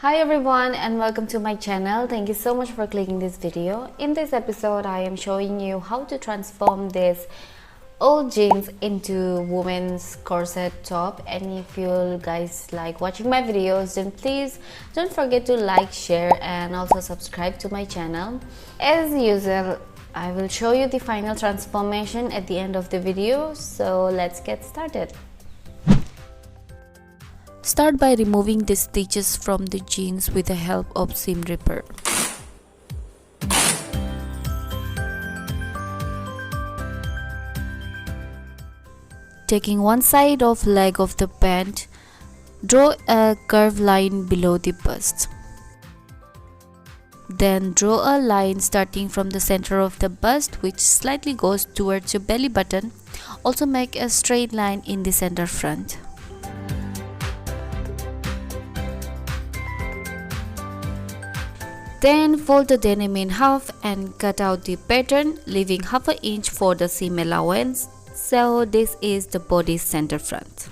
Hi everyone and welcome to my channel. Thank you so much for clicking this video. In this episode I am showing you how to transform this old jeans into women's corset top, and if you guys like watching my videos then please don't forget to like, share and also subscribe to my channel. As usual, I will show you the final transformation at the end of the video, so let's get started. Start by removing the stitches from the jeans with the help of seam ripper. Taking one side of leg of the pant, draw a curved line below the bust. Then draw a line starting from the center of the bust which slightly goes towards your belly button. Also make a straight line in the center front. Then fold the denim in half and cut out the pattern, leaving half an inch for the seam allowance. So this is the body's center front.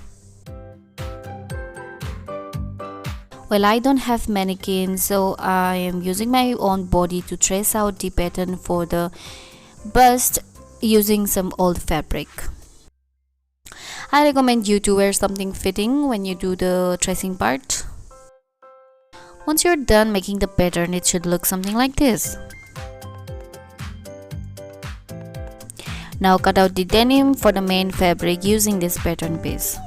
Well, I don't have mannequin, so I am using my own body to trace out the pattern for the bust using some old fabric. I recommend you to wear something fitting when you do the tracing part. Once you're done making the pattern, it should look something like this. Now cut out the denim for the main fabric using this pattern piece.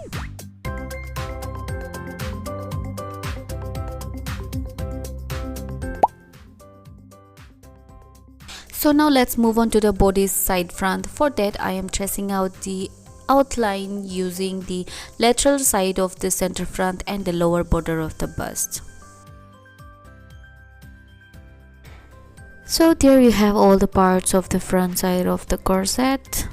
So now let's move on to the body's side front. For that I am tracing out the outline using the lateral side of the center front and the lower border of the bust. So there you have all the parts of the front side of the corset.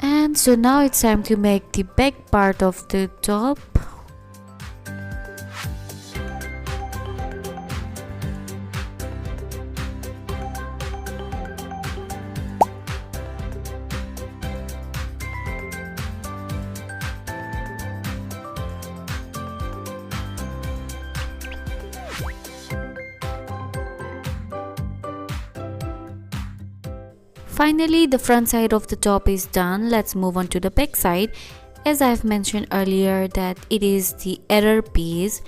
And so now it's time to make the back part of the top. Finally, the front side of the top is done. Let's move on to the back side. As I've mentioned earlier that it is the error piece.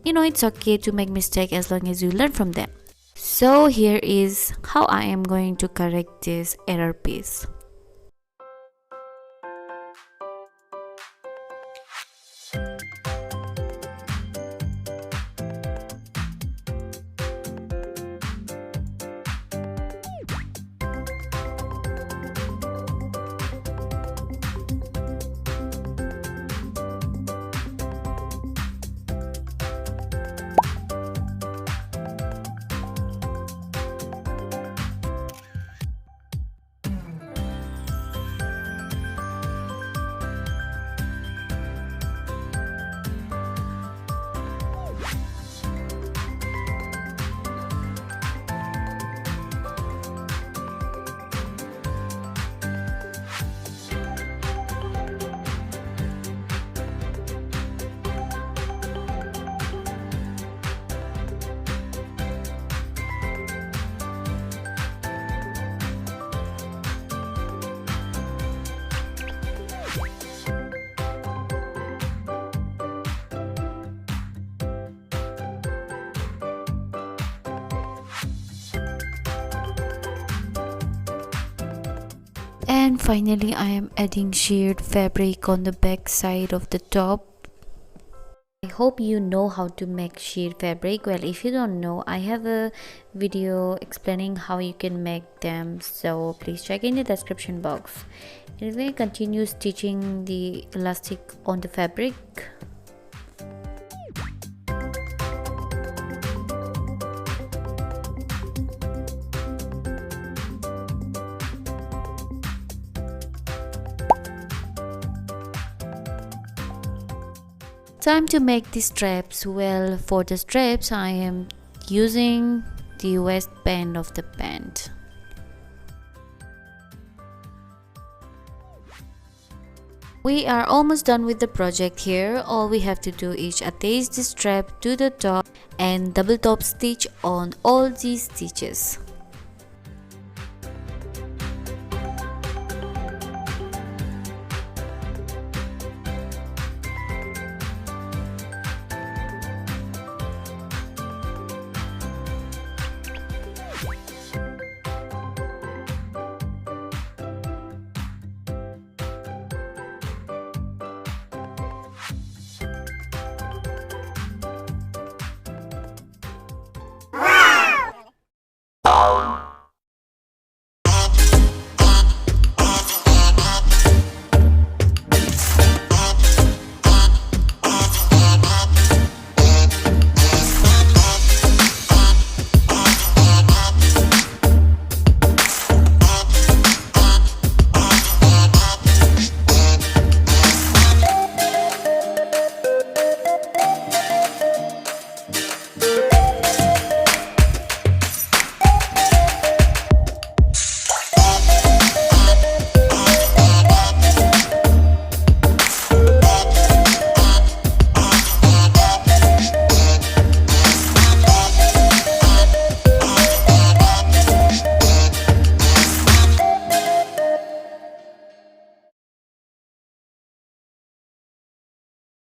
It's okay to make mistake as long as you learn from them. So here is how I am going to correct this error piece. And finally I am adding shirred fabric on the back side of the top. I hope you know how to make shirred fabric. Well, if you don't know, I have a video explaining how you can make them, so please check in the description box. Anyway, continue stitching the elastic on the fabric. Time to make the straps. Well, for the straps I am using the waistband of the pant. We are almost done with the project here. All we have to do is attach the strap to the top and double top stitch on all these stitches.